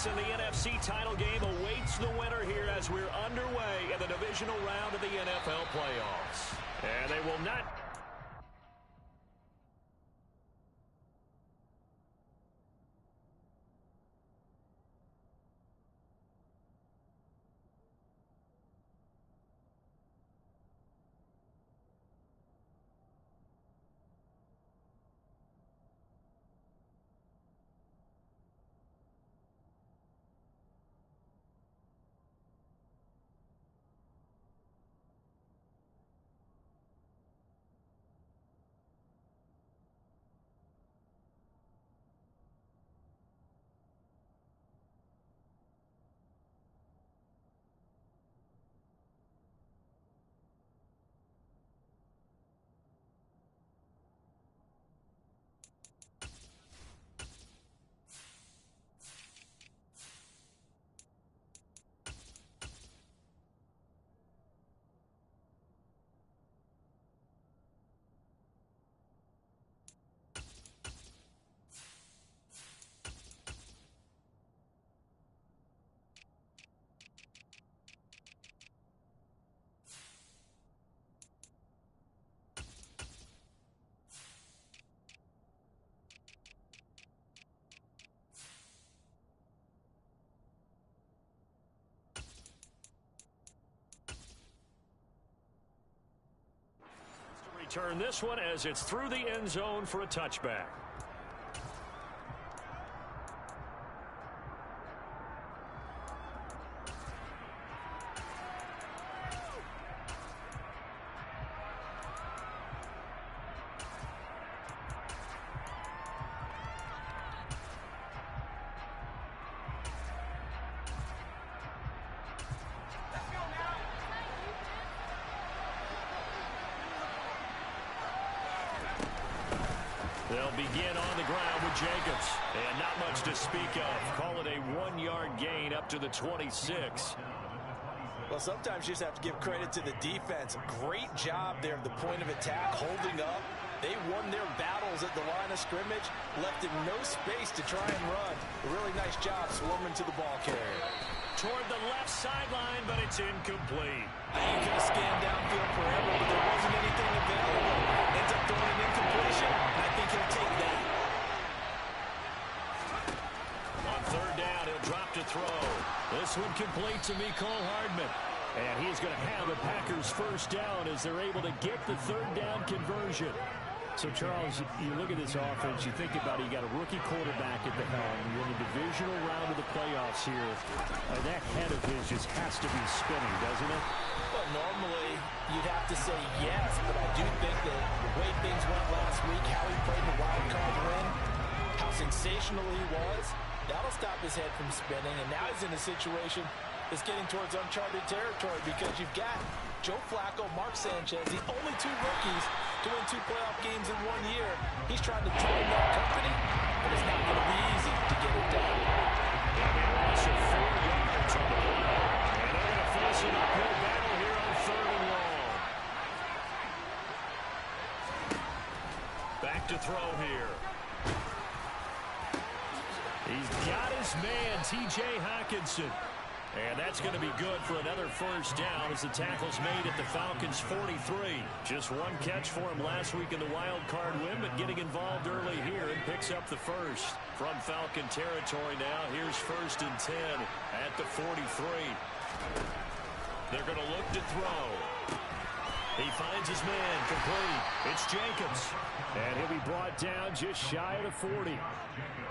and the NFC title game awaits the winner here as we're underway in the divisional round of the NFL playoffs. And they will not... Return this one as it's through the end zone for a touchback. They'll begin on the ground with Jacobs. And not much to speak of. Call it a 1-yard gain up to the 26. Well, sometimes you just have to give credit to the defense. Great job there at the point of attack, holding up. They won their battles at the line of scrimmage, left him no space to try and run. A really nice job swarming to the ball carrier. Toward the left sideline, but it's incomplete. You could have scanned downfield forever, but there wasn't anything available. Ends up throwing an incompletion. I think he'll take that. On third down, he'll drop to throw. This one complete to Mecole Hardman. And he's going to have the Packers first down as they're able to get the third down conversion. So, Charles, you look at this offense, you think about it, you got a rookie quarterback at the helm. You're in the divisional round of the playoffs here. That head of his just has to be spinning, doesn't it? Well, normally you'd have to say yes, but I do think that the way things went last week, how he played the wild card win, how sensational he was, that'll stop his head from spinning. And now he's in a situation that's getting towards uncharted territory because you've got Joe Flacco, Mark Sanchez, the only two rookies to win 2 playoff games in 1 year. He's trying to join that company, but it's not going to be easy to get it done. Loss of 4 yards on the play. And they're going to face an uphill battle here on 3rd and long. Back to throw here. He's got his man, T.J. Hockenson. And that's going to be good for another first down as the tackle's made at the Falcons' 43. Just one catch for him last week in the wild card win, but getting involved early here and picks up the first. From Falcon territory now, here's 1st and 10 at the 43. They're going to look to throw. He finds his man complete. It's Jacobs. And he'll be brought down just shy of the 40.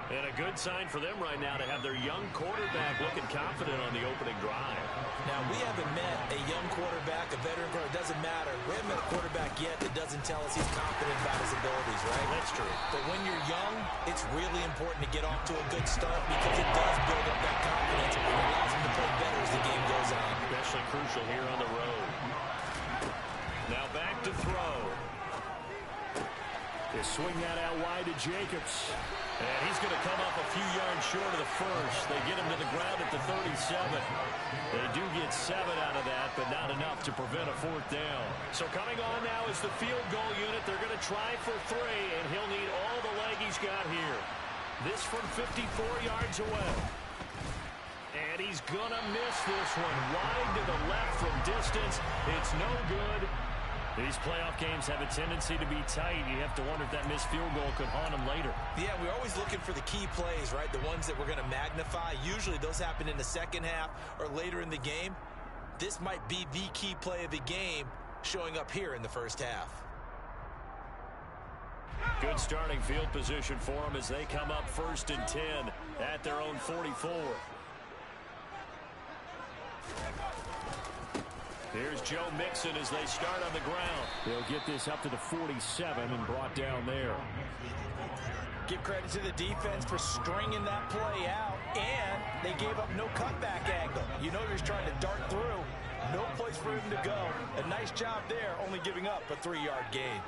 And a good sign for them right now to have their young quarterback looking confident on the opening drive. Now, we haven't met a young quarterback, a veteran quarterback, it doesn't matter. We haven't met a quarterback yet that doesn't tell us he's confident about his abilities, right? That's true. But when you're young, it's really important to get off to a good start because it does build up that confidence and allows him to play better as the game goes on. Especially crucial here on the road. Now back to throw. They swing that out wide to Jacobs. And he's going to come up a few yards short of the first. They get him to the ground at the 37. They do get 7 out of that, but not enough to prevent a 4th down. So coming on now is the field goal unit. They're going to try for 3, and he'll need all the leg he's got here. This from 54 yards away. And he's going to miss this one. Wide to the left from distance. It's no good. These playoff games have a tendency to be tight. You have to wonder if that missed field goal could haunt him later. Yeah, we're always looking for the key plays, right? The ones that we're going to magnify. Usually those happen in the second half or later in the game. This might be the key play of the game showing up here in the first half. Good starting field position for them as they come up 1st and 10 at their own 44. Here's Joe Mixon as they start on the ground. They'll get this up to the 47 and brought down there. Give credit to the defense for stringing that play out, and they gave up no cutback angle. You know he's trying to dart through. No place for him to go. A nice job there, only giving up a 3-yard gain.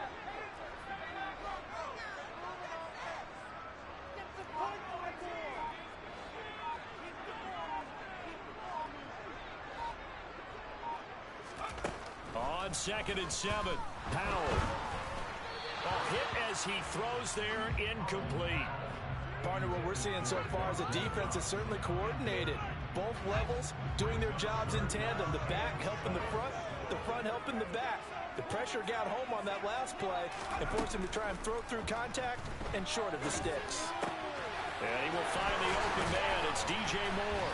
On 2nd and 7, Powell. A hit as he throws there, incomplete. Partner, what we're seeing so far is the defense is certainly coordinated. Both levels doing their jobs in tandem. The back helping the front helping the back. The pressure got home on that last play and forced him to try and throw through contact and short of the sticks. And he will find the open man. It's DJ Moore.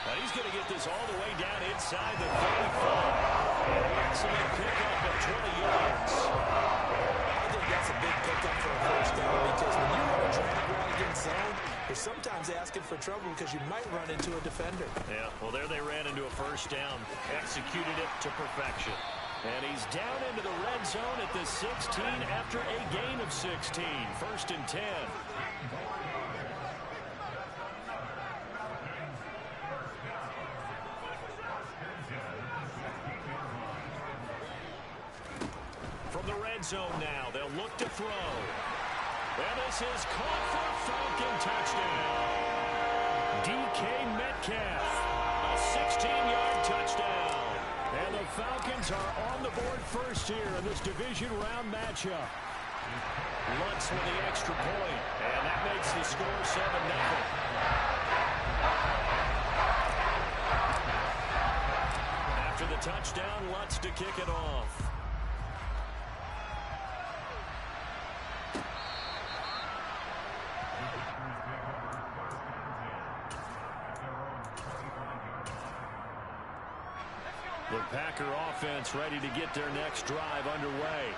And he's going to get this all the way down inside the 35. An excellent pickup of 20 yards. I think that's a big pickup for a first down because when you run a drag route against zone, you're sometimes asking for trouble because you might run into a defender. Yeah, well, there they ran into a first down. Executed it to perfection. And he's down into the red zone at the 16 after a gain of 16. 1st and 10. From the red zone now, they'll look to throw. And this is caught for a Falcon touchdown. DK Metcalf, a 16-yard touchdown. And the Falcons are on the board first here in this division round matchup. Lutz with the extra point, and that makes the score 7-0. After the touchdown, Lutz to kick it off. The Packer offense ready to get their next drive underway.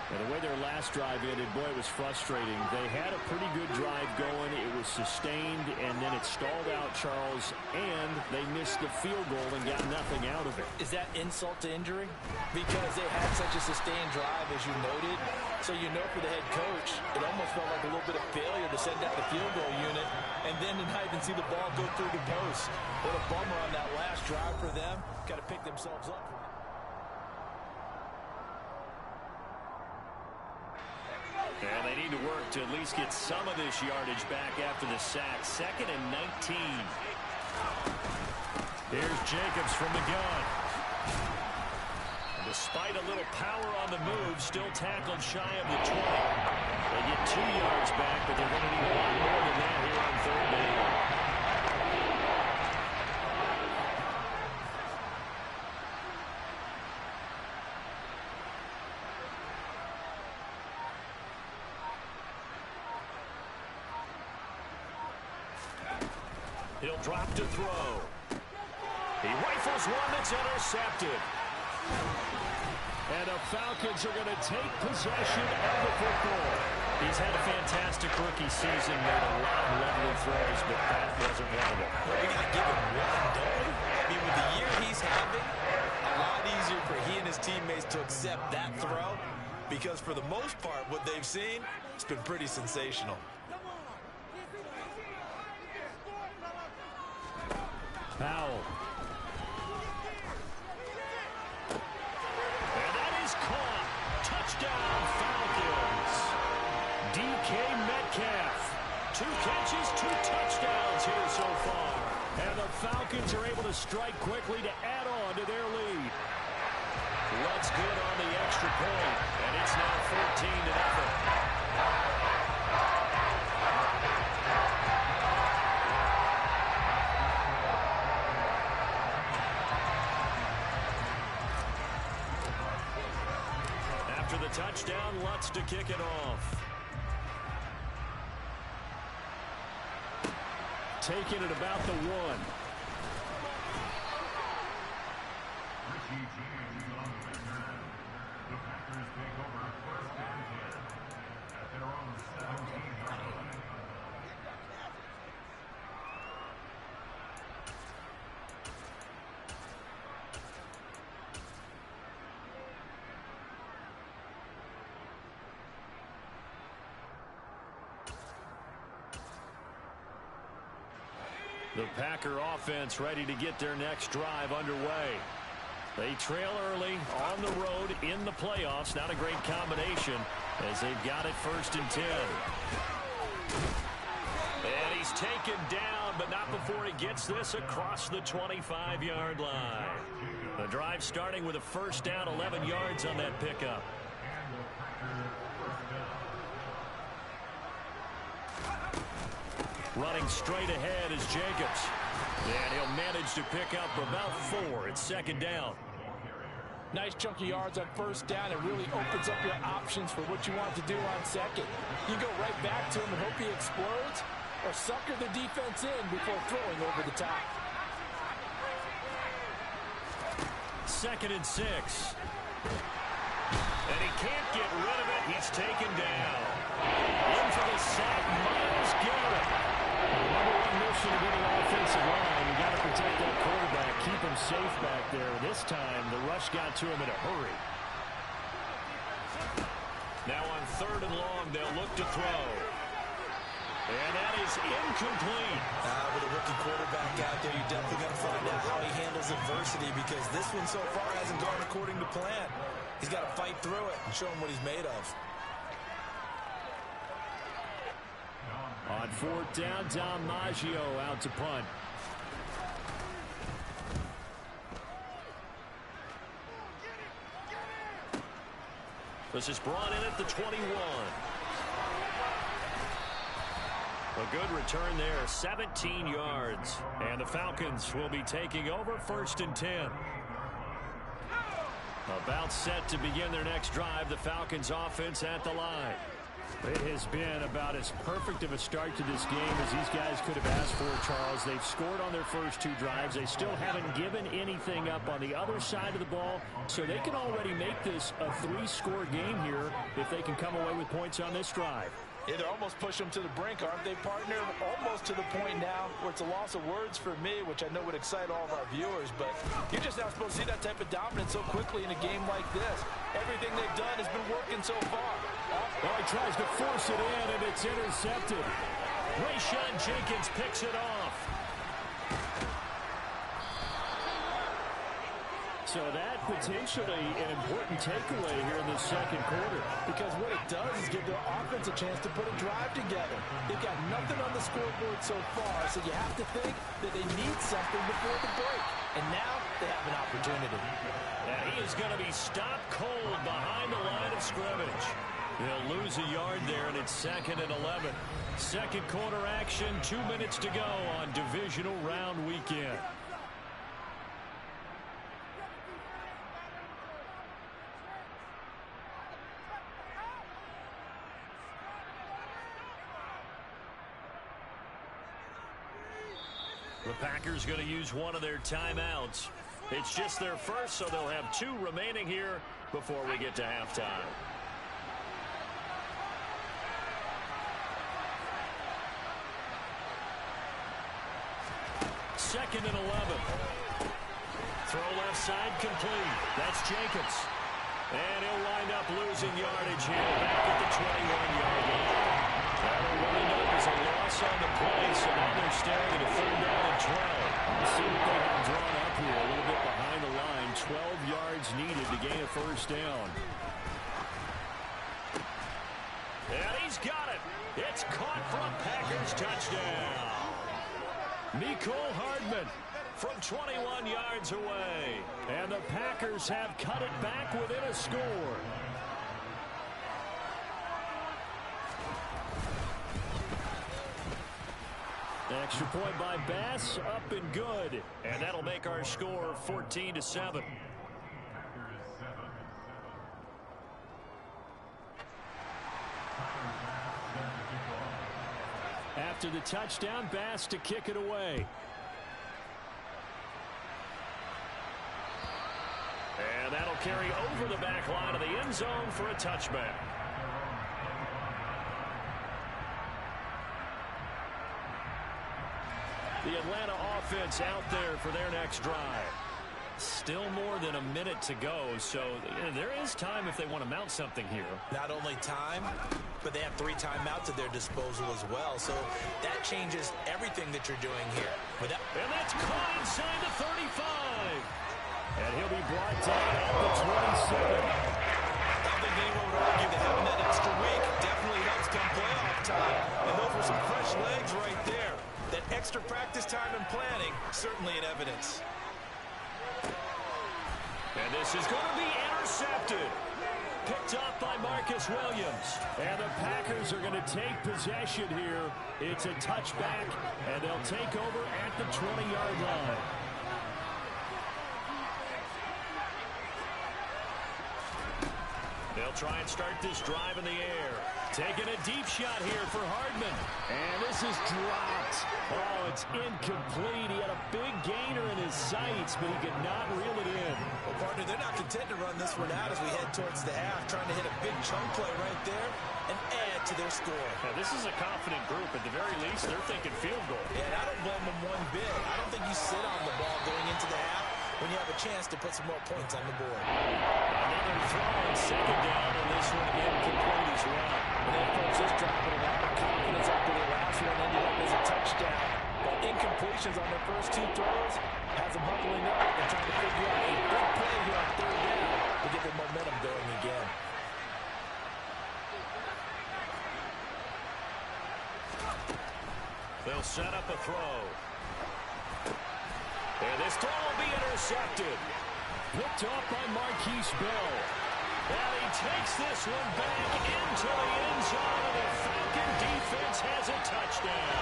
And the way their last drive ended, boy, it was frustrating. They had a pretty good drive going. It was sustained, and then it stalled out, Charles, and they missed the field goal and got nothing out of it. Is that insult to injury? Because they had such a sustained drive, as you noted. So you know for the head coach, it almost felt like a little bit of failure to send out the field goal unit and then to not even see the ball go through the post. What a bummer on that last drive for them. Got to pick themselves up. And they need to work to at least get some of this yardage back after the sack. 2nd and 19. Here's Jacobs from the gun. Despite a little power on the move, still tackled shy of the 20. They get 2 yards back, but they're going to need a lot more than that here on 3rd down. He'll drop to throw. He rifles one that's intercepted. And the Falcons are going to take possession of the football. He's had a fantastic rookie season, made a lot of lovely throws, but that wasn't one of them. Well, we got to give him one, don't we? I mean, with the year he's having, a lot easier for he and his teammates to accept that throw because for the most part, what they've seen, it's been pretty sensational. Powell. And that is caught. Touchdown, Falcons. DK Metcalf. 2 catches, 2 touchdowns here so far. And the Falcons are able to strike quickly to add on to their lead. Lutz good on the extra point, and it's now 14-0. a touchdown. Lutz to kick it off. Taking it about the 1. The Packers take over first and 10 at their own 17-yard line. The Packer offense ready to get their next drive underway. They trail early on the road in the playoffs. Not a great combination as they've got it 1st and 10. And he's taken down, but not before he gets this across the 25-yard line. The drive starting with a 1st down, 11 yards on that pickup. Running straight ahead is Jacobs. And he'll manage to pick up about 4. It's 2nd down. Nice chunky yards on 1st down. It really opens up your options for what you want to do on 2nd. You go right back to him and hope he explodes, or sucker the defense in before throwing over the top. 2nd and 6. And he can't get rid of it. He's taken down. In for the sack, Myles Garrett. Number 1 mission to get an offensive line. You got to protect that quarterback, keep him safe back there. This time, the rush got to him in a hurry. Now on 3rd and long, they'll look to throw. And that is incomplete. With a rookie quarterback out there, you're definitely going to find out how he handles adversity, because this one so far hasn't gone according to plan. He's got to fight through it and show him what he's made of. On 4th down, Dom Maggio out to punt. This is brought in at the 21. A good return there, 17 yards. And the Falcons will be taking over 1st and 10. About set to begin their next drive. The Falcons offense at the line. It has been about as perfect of a start to this game as these guys could have asked for, Charles. They've scored on their first 2 drives. They still haven't given anything up on the other side of the ball, so they can already make this a 3-score game here if they can come away with points on this drive. Yeah, they're almost pushing them to the brink, aren't they, partner? Almost to the point now where it's a loss of words for me, which I know would excite all of our viewers, but you're just not supposed to see that type of dominance so quickly in a game like this. Everything they've done has been working so far. Well, he tries to force it in, and it's intercepted. Rayshawn Jenkins picks it off. So that potentially an important takeaway here in the 2nd quarter. Because what it does is give their offense a chance to put a drive together. They've got nothing on the scoreboard so far, so you have to think that they need something before the break. And now they have an opportunity. And he is going to be stopped cold behind the line of scrimmage. They'll lose a yard there, and it's 2nd and 11. 2nd quarter action, 2 minutes to go on divisional round weekend. The Packers going to use one of their timeouts. It's just their first, so they'll have 2 remaining here before we get to halftime. Second and 11. Throw left side complete. That's Jacobs. And he'll wind up losing yardage here back at the 21-yard line. That'll wind up as a loss on the play, so now they're staring at a 3rd down and 12. Let's see what they have drawn up here. A little bit behind the line. 12 yards needed to gain a 1st down. And he's got it. It's caught for a Packers touchdown. Mecole Hardman from 21 yards away. And the Packers have cut it back within a score. Extra point by Bass, up and good. And that'll make our score 14-7. After the touchdown, Bass to kick it away. And that'll carry over the back line of the end zone for a touchback. The Atlanta offense out there for their next drive. Still more than a minute to go, so there is time if they want to mount something here. Not only time, but they have 3 timeouts at their disposal as well, so that changes everything that you're doing here. And that's caught inside the 35. And he'll be brought down at the 27. I don't think anyone would argue that having that extra week definitely helps come playoff time. And those were some fresh legs right there. That extra practice time and planning, certainly in evidence. And this is going to be intercepted. Picked up by Marcus Williams. And the Packers are going to take possession here. It's a touchback, and they'll take over at the 20-yard line. They'll try and start this drive in the air. Taking a deep shot here for Hardman. And this is dropped. Oh, it's incomplete. He had a big gainer in his sights, but he could not reel it in. Well, partner, they're not content to run this one out as we head towards the half, trying to hit a big chunk play right there and add to their score. Now, this is a confident group. At the very least, they're thinking field goal. Yeah, and I don't blame them one bit. I don't think you sit on the ball going into the half when you have a chance to put some more points on the board. Another throw on second down, and this one incomplete as well. And they approach this drive with a lot of confidence after the last one ended up as a touchdown. But incompletions on their first 2 throws has them huddling up and trying to figure out a big play here on 3rd down to get their momentum going again. They'll set up a throw. And this throw will be intercepted. Picked off by Marquise Bell. And he takes this one back into the end zone, and the Falcon defense has a touchdown.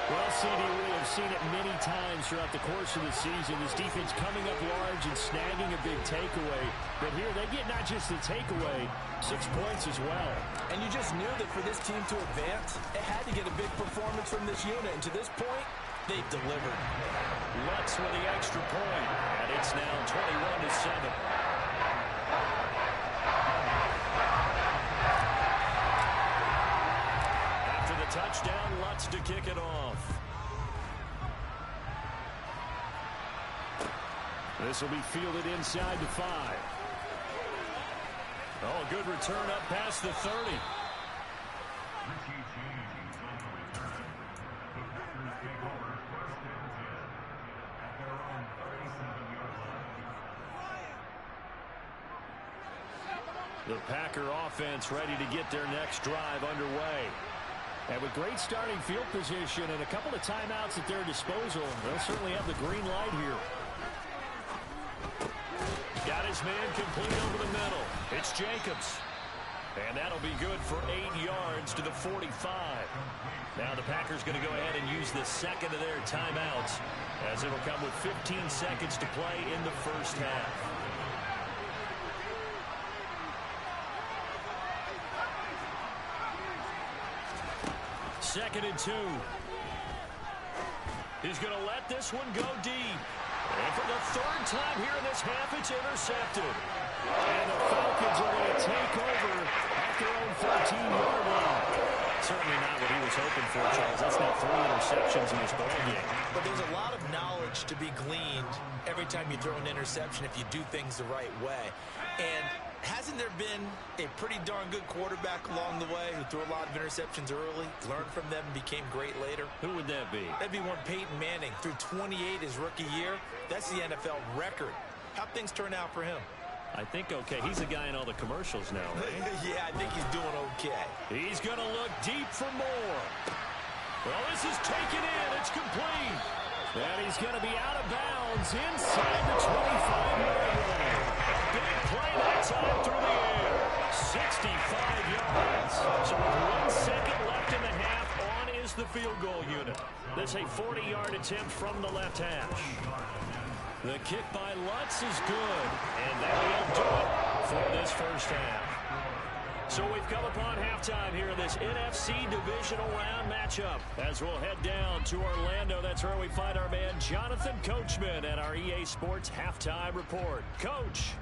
Well, CD, we have seen it many times throughout the course of the season. This defense coming up large and snagging a big takeaway. But here they get not just the takeaway, 6 points as well. And you just knew that for this team to advance, it had to get a big performance from this unit. And to this point, they've delivered. Lutz with the extra point, and it's now 21-7. After the touchdown, Lutz to kick it off. This will be fielded inside the 5. Oh, a good return up past the 30. The Packer offense ready to get their next drive underway. And with great starting field position and a couple of timeouts at their disposal, they'll certainly have the green light here. Got his man complete over the middle. It's Jacobs. And that'll be good for 8 yards to the 45. Now the Packers going to go ahead and use the second of their timeouts, as it'll come with 15 seconds to play in the first half. Second and 2. He's going to let this one go deep. And for the 3rd time here in this half, it's intercepted. And the Falcons are going to take over at their own 14-yard line. Certainly not what he was hoping for, Charles. That's now 3 interceptions in this ballgame. But there's a lot of knowledge to be gleaned every time you throw an interception if you do things the right way. And hasn't there been a pretty darn good quarterback along the way who threw a lot of interceptions early, learned from them, and became great later? Who would that be? That'd be one Peyton Manning. Threw 28 his rookie year. That's the NFL record. How'd things turn out for him? I think okay. He's the guy in all the commercials now, right? Yeah, I think he's doing okay. He's going to look deep for more. Well, this is taken in. It's complete. And he's going to be out of bounds inside the 25-yard line. Big play that time through the air. 65 yards. So with 1 second left in the half, on is the field goal unit. That's a 40-yard attempt from the left hash. The kick by Lutz is good, and that will do it for this first half. So we've come upon halftime here in this NFC Divisional Round matchup. As we'll head down to Orlando, that's where we find our man Jonathan Coachman at our EA Sports Halftime Report. Coach.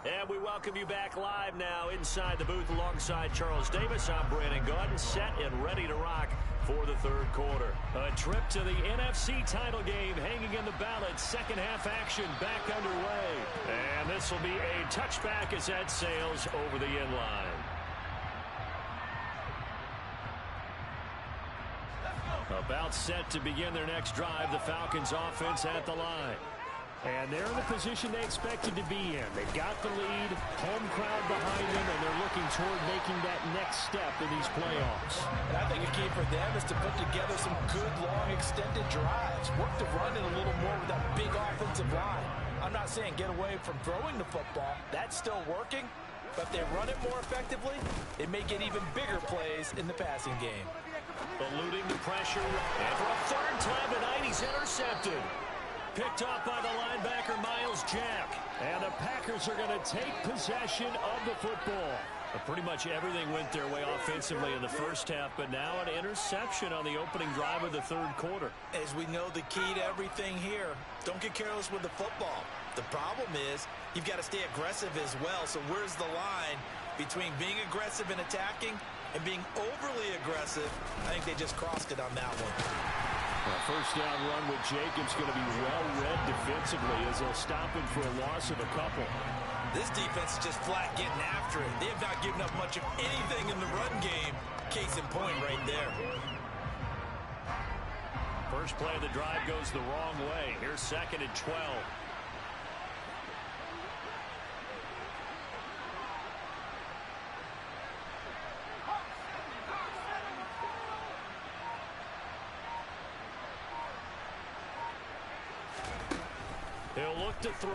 And we welcome you back live now inside the booth alongside Charles Davis. I'm Brandon Gaudin, set and ready to rock for the third quarter. A trip to the NFC title game hanging in the balance. Second half action back underway. And this will be a touchback as that sails over the end line. About set to begin their next drive. The Falcons offense at the line. And they're in the position they expected to be in. They've got the lead, home crowd behind them, and they're looking toward making that next step in these playoffs. And I think a key for them is to put together some good, long, extended drives. Work the run in a little more with that big offensive line. I'm not saying get away from throwing the football. That's still working. But if they run it more effectively, it may get even bigger plays in the passing game. Eluding the pressure. And for a third time tonight, he's intercepted. Picked off by the linebacker, Miles Jack. And the Packers are going to take possession of the football. Pretty much everything went their way offensively in the first half, but now an interception on the opening drive of the third quarter. As we know, the key to everything here, don't get careless with the football. The problem is you've got to stay aggressive as well. So where's the line between being aggressive and attacking and being overly aggressive? I think they just crossed it on that one. First down run with Jacobs going to be well-read defensively as they'll stop him for a loss of a couple. This defense is just flat getting after it. They have not given up much of anything in the run game. Case in point right there. First play of the drive goes the wrong way. Here's second and 12. He'll look to throw.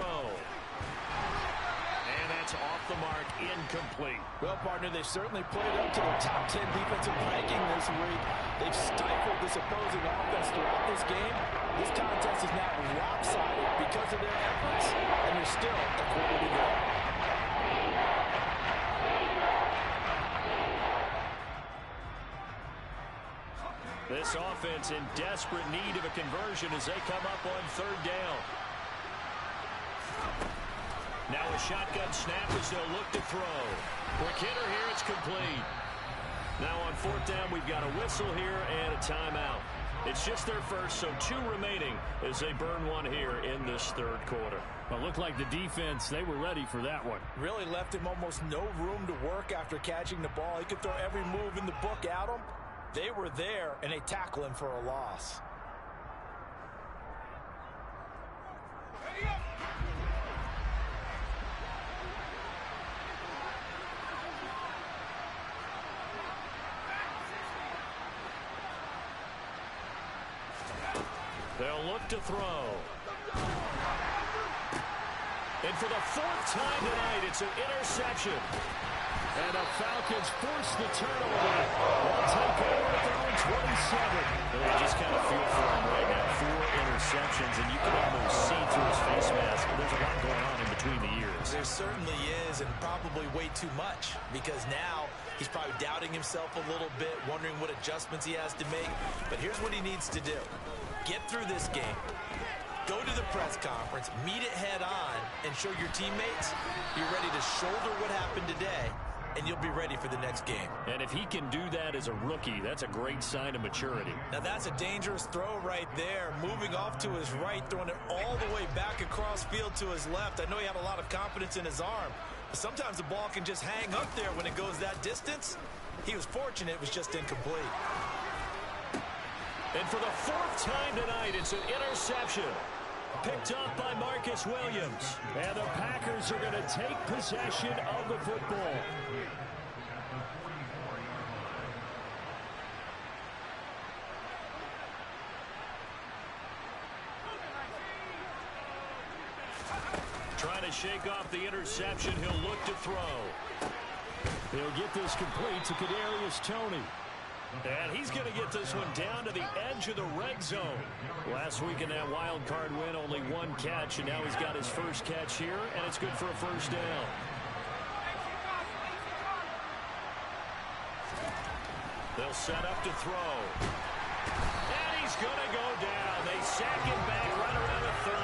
And that's off the mark, incomplete. Well, partner, they certainly played up to their top 10 defensive ranking this week. They've stifled this opposing offense throughout this game. This contest is now lopsided because of their efforts, and there's still a quarter to go. This offense in desperate need of a conversion as they come up on third down. Now a shotgun snap as they'll look to throw. Quick hitter here, it's complete. Now on fourth down, we've got a whistle here and a timeout. It's just their first, so 2 remaining as they burn one here in this third quarter. Well, looked like the defense, they were ready for that one. Really left him almost no room to work after catching the ball. He could throw every move in the book at him. They were there, and they tackle him for a loss. They'll look to throw. And for the 4th time tonight, it's an interception. And the Falcons force the turnover. They'll take over at their own 27. I just kind of feel for him right now. 4 interceptions, and you can almost see through his face mask. There's a lot going on in between the ears. There certainly is, and probably way too much, because now he's probably doubting himself a little bit, wondering what adjustments he has to make. But here's what he needs to do. Get through this game. Go to the press conference, meet it head on, and show your teammates you're ready to shoulder what happened today, and you'll be ready for the next game. And if he can do that as a rookie, that's a great sign of maturity. Now that's a dangerous throw right there. Moving off to his right, throwing it all the way back across field to his left. I know he had a lot of confidence in his arm, but sometimes the ball can just hang up there when it goes that distance. He was fortunate it was just incomplete. And for the 4th time tonight, it's an interception. Picked up by Marcus Williams. And the Packers are going to take possession of the football. Trying to shake off the interception. He'll look to throw. He'll get this complete to Kadarius Toney. And he's going to get this one down to the edge of the red zone. Last week in that wild card win, only one catch, and now he's got his first catch here, and it's good for a first down. They'll set up to throw. And he's going to go down. They sack him back right around the 30.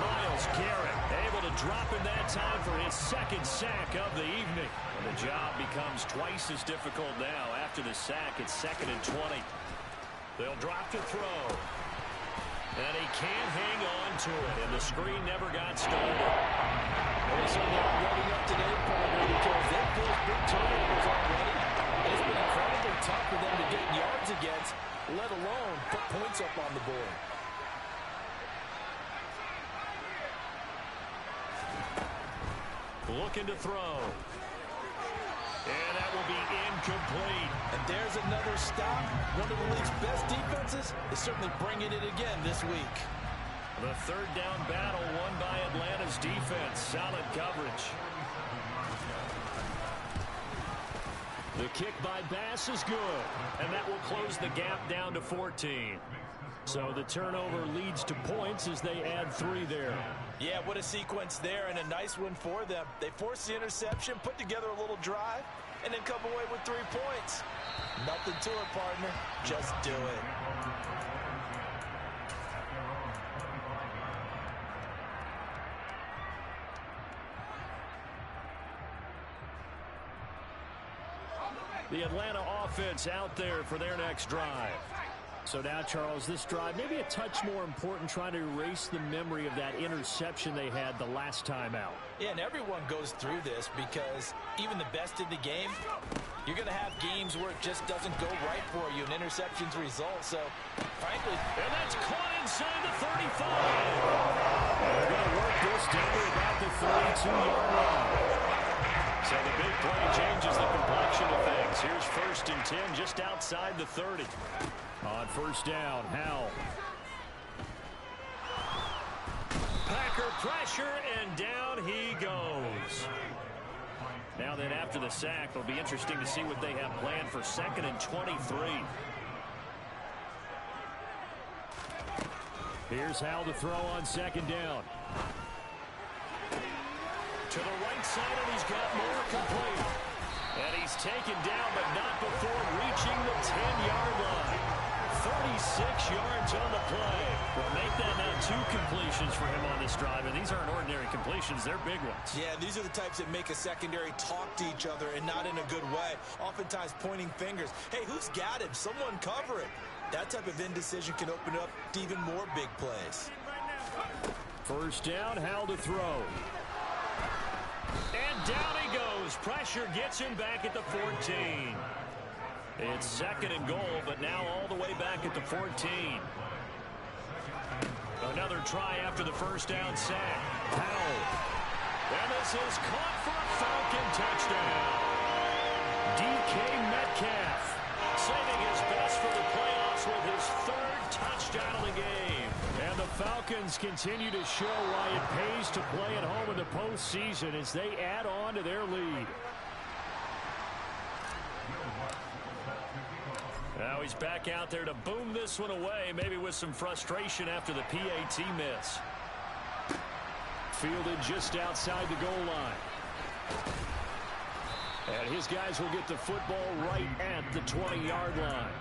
Myles Garrett able to drop him that time for his second sack of the evening. And the job becomes twice as difficult now. After the sack, it's 2nd and 20. They'll drop to throw. And he can't hang on to it. And the screen never got started. Well, they certainly are ready up today, partner, because they've built big turnovers already. It's been incredibly tough for them to get yards against, let alone put points up on the board. Looking to throw. And that will be incomplete. And there's another stop. One of the league's best defenses is certainly bringing it again this week. The third down battle won by Atlanta's defense. Solid coverage. The kick by Bass is good, and that will close the gap down to 14. So the turnover leads to points as they add 3 there. Yeah, what a sequence there, and a nice one for them. They forced the interception, put together a little drive, and then come away with 3 points. Nothing to it, partner. Just do it. The Atlanta offense out there for their next drive. So now, Charles, this drive maybe a touch more important, trying to erase the memory of that interception they had the last time out. Yeah, and everyone goes through this because even the best in the game, you're going to have games where it just doesn't go right for you, and interceptions result. So, frankly, and that's caught inside the 35. They're going to work this down to about the 32-yard line. So the big play changes the complexion of things. Here's 1st and 10 just outside the 30. On first down, Howell. Packer pressure, and down he goes. Now then, after the sack, it'll be interesting to see what they have planned for 2nd and 23. Here's Howell to throw on 2nd down. To the right side, and he's got more complete. And he's taken down, but not before reaching the 10-yard line. 36 yards on the play. Well, make that now 2 completions for him on this drive, and these aren't ordinary completions. They're big ones. Yeah, these are the types that make a secondary talk to each other, and not in a good way. Oftentimes pointing fingers. Hey, who's got him? Someone cover it. That type of indecision can open up to even more big plays. First down, Howell to throw. And down he goes. Pressure gets him back at the 14. It's 2nd and goal, but now all the way back at the 14. Another try after the first down sack. Howell. And this is caught for a Falcon touchdown. DK Metcalf Saving his best for the playoffs with his 3rd touchdown of the game. And the Falcons continue to show why it pays to play at home in the postseason as they add on to their lead. Now he's back out there to boom this one away, maybe with some frustration after the PAT miss. Fielded just outside the goal line. And his guys will get the football right at the 20-yard line.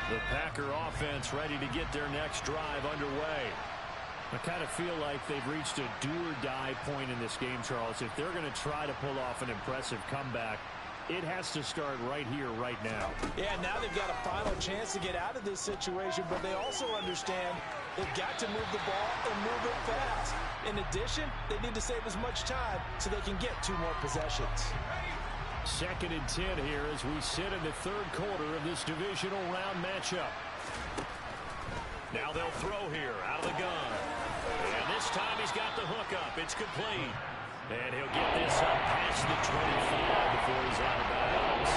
The Packer offense ready to get their next drive underway. I kind of feel like they've reached a do-or-die point in this game, Charles. If they're going to try to pull off an impressive comeback, it has to start right here, right now. Yeah, now they've got a final chance to get out of this situation, but they also understand they've got to move the ball and move it fast. In addition, they need to save as much time so they can get 2 more possessions. 2nd and 10 here as we sit in the 3rd quarter of this divisional round matchup. Now they'll throw here out of the gun. And this time he's got the hook up. It's complete. And he'll get this up past the 25 before he's out of bounds.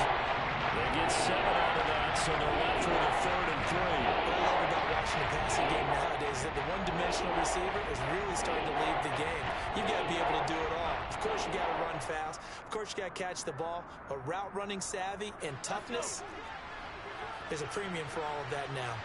They get 7 out of that, so they're left with a 3rd and 3. What I love about watching the passing game nowadays is that the one-dimensional receiver is really starting to leave the game. You've got to be able to do it all. Of course, you got to run fast. Of course, you got to catch the ball. But route running savvy and toughness is a premium for all of that now.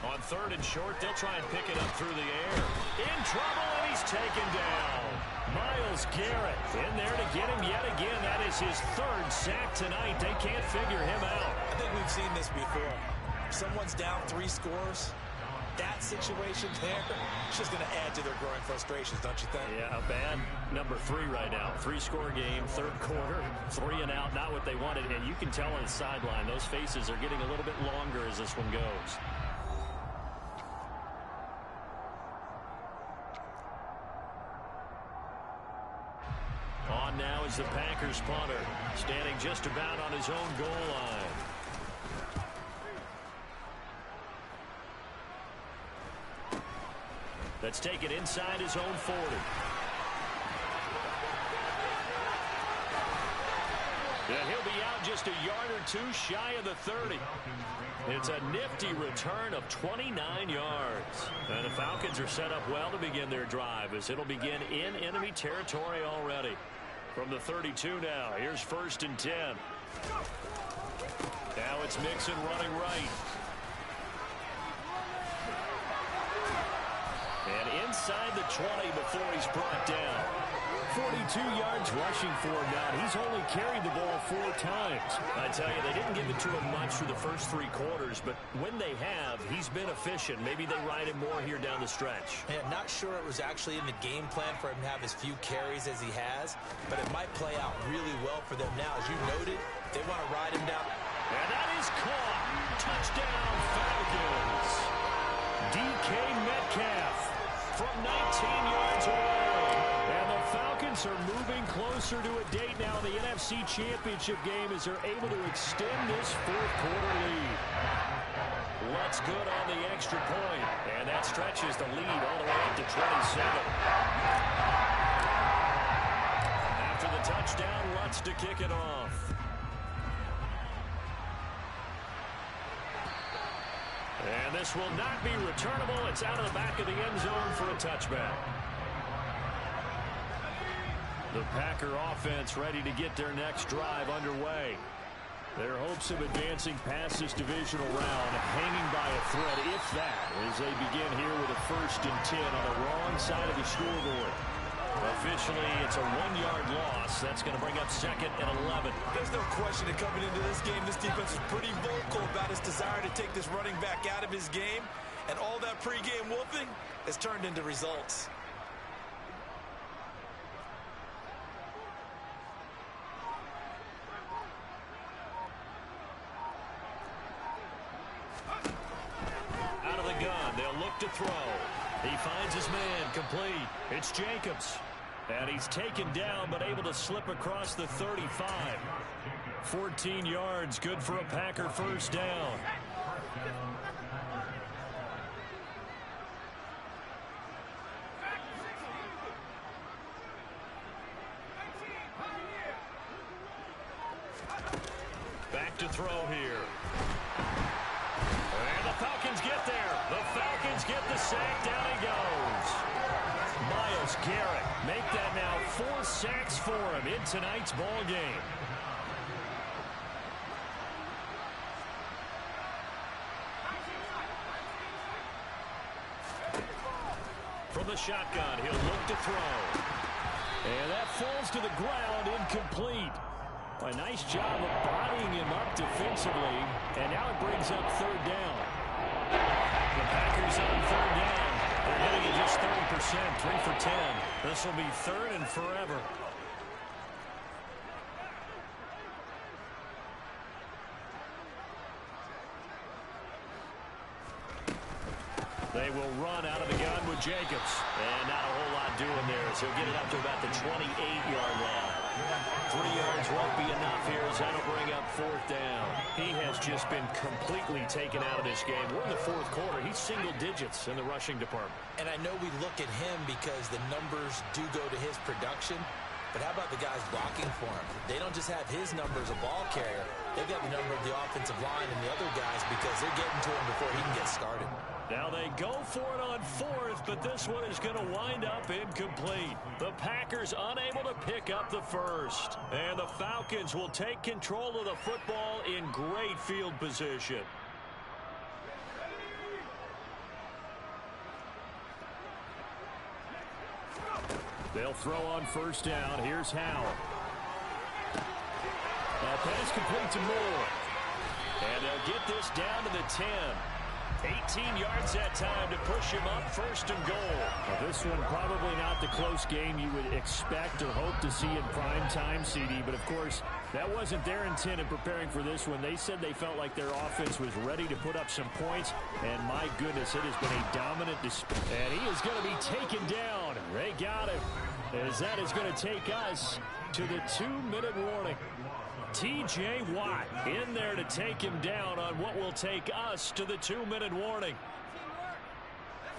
On 3rd and short, they'll try and pick it up through the air. In trouble, and he's taken down. Myles Garrett in there to get him yet again. That is his 3rd sack tonight. They can't figure him out. I think we've seen this before. If someone's down 3 scores, that situation there, it's just going to add to their growing frustrations, don't you think? Yeah, a bad number 3 right now. 3-score game, 3rd quarter, 3 and out, not what they wanted. And you can tell on the sideline, those faces are getting a little bit longer as this one goes. On now is the Packers punter, standing just about on his own goal line. Let's take it inside his own 40. And he'll be out just a yard or 2 shy of the 30. It's a nifty return of 29 yards. And the Falcons are set up well to begin their drive as it'll begin in enemy territory already. From the 32 now, here's 1st and 10. Now it's Mixon running right. And inside the 20 before he's brought down. 42 yards rushing for him now. He's only carried the ball 4 times. I tell you, they didn't give it to him much for the first 3 quarters, but when they have, he's been efficient. Maybe they ride him more here down the stretch. Yeah, not sure it was actually in the game plan for him to have as few carries as he has, but it might play out really well for them now. As you noted, they want to ride him down. And that is caught. Touchdown, Falcons. DK Metcalf from 19 yards away. And the Falcons are moving closer to a date now in the NFC Championship game as they're able to extend this 4th quarter lead. What's good on the extra point? And that stretches the lead all the way up to 27. After the touchdown, Lutz to kick it off. And this will not be returnable. It's out of the back of the end zone for a touchback. The Packer offense ready to get their next drive underway. Their hopes of advancing past this divisional round hanging by a thread, if that, as they begin here with a 1st and 10 on the wrong side of the scoreboard. Officially, it's a 1-yard loss. That's going to bring up 2nd and 11. There's no question that coming into this game, this defense is pretty vocal about its desire to take this running back out of his game. And all that pregame whooping has turned into results. Out of the gun, they'll look to throw. He finds his man, complete. It's Jacobs. And he's taken down, but able to slip across the 35. 14 yards, good for a Packer 1st down. Back to throw here. And the Falcons get there. The Falcons get the sack. Down he goes. Myles Garrett make that now 4 sacks for him in tonight's ball game. From the shotgun, he'll look to throw. And that falls to the ground, incomplete. A nice job of bodying him up defensively, and now it brings up 3rd down. The Packers on 3rd down. They're hitting at just 30%, 3 for 10. This will be 3rd and forever. They will run out of the gun with Jacobs. And not a whole lot doing there, so he'll get it up to about the 28-yard line. 3 yards won't be enough here as that'll bring up 4th down. He has just been completely taken out of this game. We're in the 4th quarter. He's single digits in the rushing department. And I know we look at him because the numbers do go to his production. But how about the guys blocking for him? They don't just have his number as a ball carrier. They've got the number of the offensive line and the other guys because they're getting to him before he can get started. Now they go for it on 4th, but this one is going to wind up incomplete. The Packers unable to pick up the first. And the Falcons will take control of the football in great field position. They'll throw on 1st down. Here's Howell. That pass complete to Moore. And they'll get this down to the 10. 18 yards that time to push him up 1st and goal. Well, this one probably not the close game you would expect or hope to see in prime time, CD. But, of course, that wasn't their intent in preparing for this one. They said they felt like their offense was ready to put up some points. And, my goodness, it has been a dominant display. And he is going to be taken down. They got him. As that is going to take us to the 2-minute warning. T.J. Watt in there to take him down on what will take us to the 2-minute warning.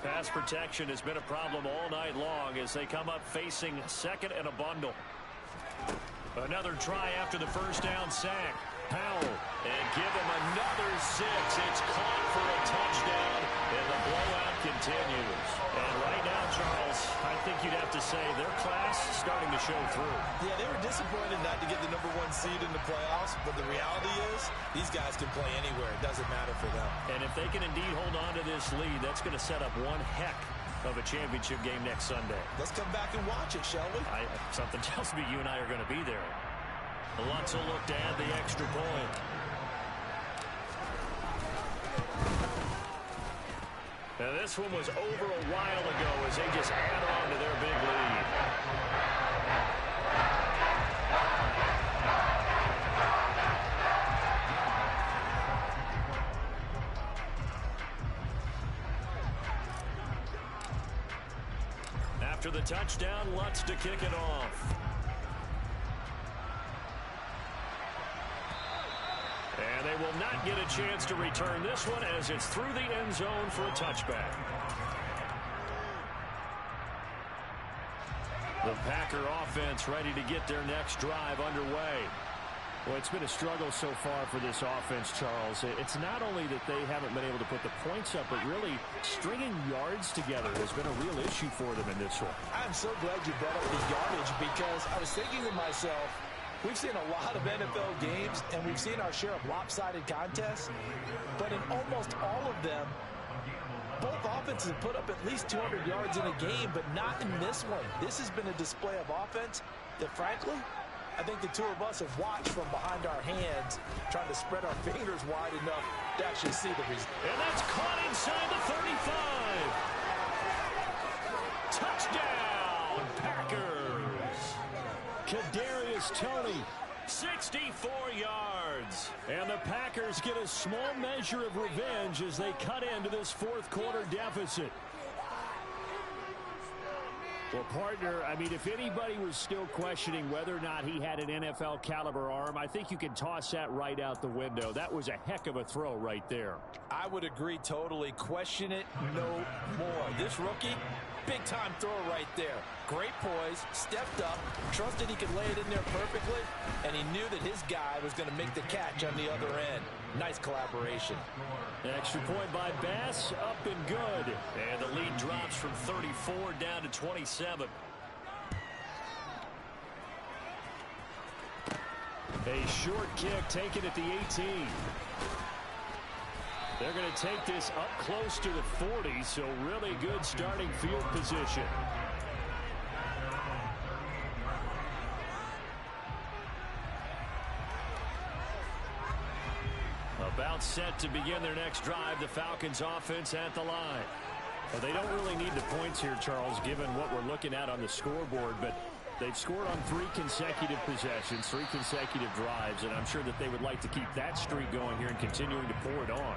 Pass protection has been a problem all night long as they come up facing 2nd and a bundle. Another try after the 1st down sack. Powell, and give him another 6. It's caught for a touchdown, and the blowout continues. And right now, Charles, I think you'd have to say their class starting to show through. Yeah, they were disappointed not to get the #1 seed in the playoffs, but the reality is these guys can play anywhere. It doesn't matter for them. And if they can indeed hold on to this lead, that's going to set up one heck of a championship game next Sunday. Let's come back and watch it, shall we? Something tells me you and I are going to be there. Lutz will look to add the extra point. Now this one was over a while ago as they just add on to their big lead. After the touchdown, Lutz to kick it off. And they will not get a chance to return this one as it's through the end zone for a touchback. The Packer offense ready to get their next drive underway. Well, it's been a struggle so far for this offense, Charles. It's not only that they haven't been able to put the points up, but really stringing yards together has been a real issue for them in this one. I'm so glad you brought up the yardage because I was thinking to myself, we've seen a lot of NFL games, and we've seen our share of lopsided contests. But in almost all of them, both offenses have put up at least 200 yards in a game, but not in this one. This has been a display of offense that, frankly, I think the two of us have watched from behind our hands, trying to spread our fingers wide enough to actually see the result. And that's caught inside the 35. Touchdown, Packers. Kadarius Toney, 64 yards. And the Packers get a small measure of revenge as they cut into this 4th quarter deficit. Well, partner, I mean, if anybody was still questioning whether or not he had an NFL caliber arm, I think you can toss that right out the window. That was a heck of a throw right there. I would agree totally. Question it no more. This rookie, big-time throw right there. Great poise, stepped up, trusted he could lay it in there perfectly, and he knew that his guy was going to make the catch on the other end. Nice collaboration. Extra point by Bass, up and good. And the lead drops from 34 down to 27. A short kick taken at the 18. They're going to take this up close to the 40, so really good starting field position. About set to begin their next drive, the Falcons offense at the line. Well, they don't really need the points here, Charles, given what we're looking at on the scoreboard, but they've scored on 3 consecutive possessions, 3 consecutive drives, and I'm sure that they would like to keep that streak going here and continuing to pour it on.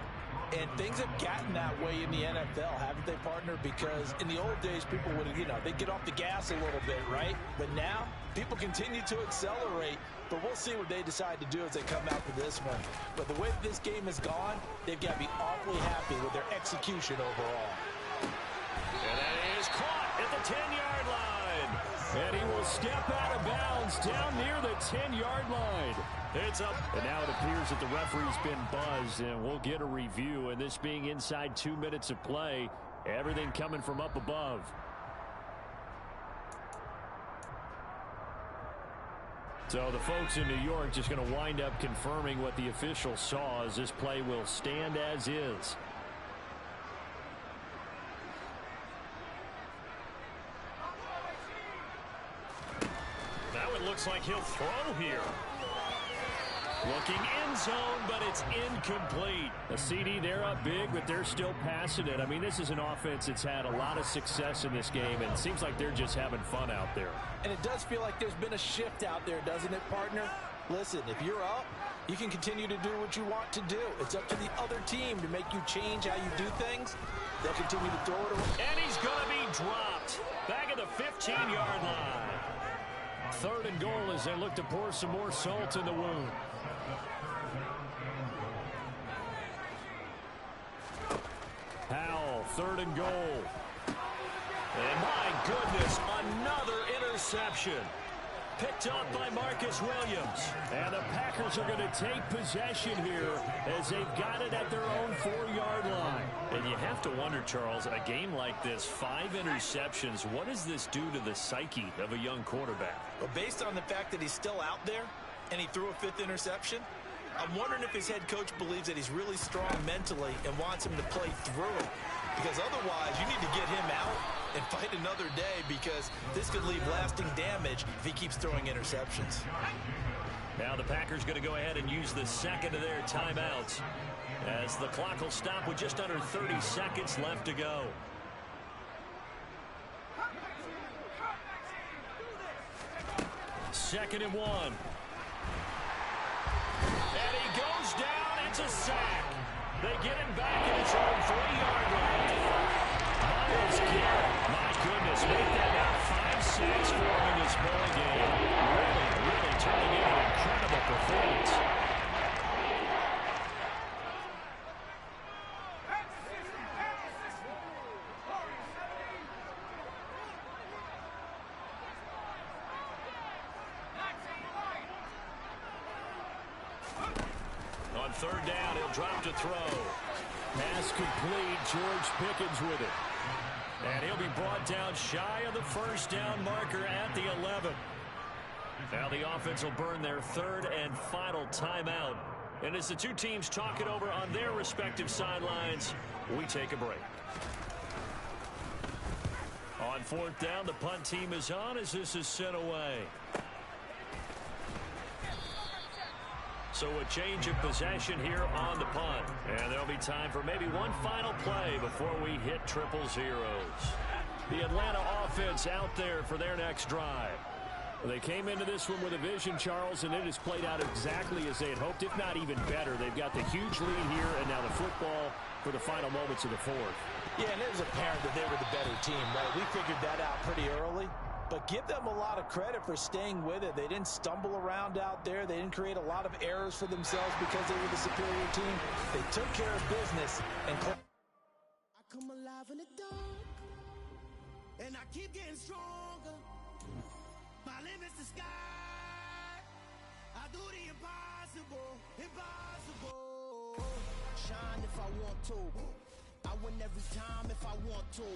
And things have gotten that way in the NFL, haven't they, partner? Because in the old days, people would, they'd get off the gas a little bit, right? But now, people continue to accelerate. But we'll see what they decide to do as they come out for this one. But the way that this game has gone, they've got to be awfully happy with their execution overall. And that is caught at the 10-yard line. And he will step out of bounds down near the 10-yard line. It's up. And now it appears that the referee's been buzzed, and we'll get a review. And this being inside 2 minutes of play, everything coming from up above. So the folks in New York just going to wind up confirming what the official saw, as this play will stand as is. Now it looks like he'll throw here. Looking end zone, but it's incomplete. A CD, they're up big, but they're still passing it. I mean, this is an offense that's had a lot of success in this game, and it seems like they're just having fun out there. And it does feel like there's been a shift out there, doesn't it, partner? Listen, if you're up, you can continue to do what you want to do. It's up to the other team to make you change how you do things. They'll continue to throw it away. And he's going to be dropped. Back at the 15-yard line. 3rd and goal as they look to pour some more salt in the wound. Howell, 3rd and goal. And my goodness, another interception. Picked up by Marcus Williams. And the Packers are going to take possession here as they've got it at their own 4-yard line. And you have to wonder, Charles, a game like this, 5 interceptions, what does this do to the psyche of a young quarterback? But based on the fact that he's still out there and he threw a 5th interception, I'm wondering if his head coach believes that he's really strong mentally and wants him to play through it. Because otherwise, you need to get him out and fight another day, because this could leave lasting damage if he keeps throwing interceptions. Now the Packers going to go ahead and use the second of their timeouts, as the clock will stop with just under 30 seconds left to go. Second and 1. And he goes down. It's a sack. They get him back in his own 3-yard line. Myles Garrett, my goodness, made that now 5 sacks for him in this ball game. Really turning in an incredible performance. On 3rd down, he'll drop to throw. Pass complete. George Pickens with it. And he'll be brought down shy of the 1st down marker at the 11. Now the offense will burn their 3rd and final timeout. And as the two teams talk it over on their respective sidelines, we take a break. On 4th down, the punt team is on as this is sent away. So a change of possession here on the punt. And there'll be time for maybe one final play before we hit 000. The Atlanta offense out there for their next drive. They came into this one with a vision, Charles, and it has played out exactly as they had hoped, if not even better. They've got the huge lead here, and now the football for the final moments of the 4th. Yeah, and it was apparent that they were the better team, right? We figured that out pretty early. But give them a lot of credit for staying with it. They didn't stumble around out there. They didn't create a lot of errors for themselves because they were the superior team. They took care of business. And I come alive in the dark, and I keep getting stronger. My limit's the sky. I do the impossible, impossible. Shine if I want to. I win every time if I want to.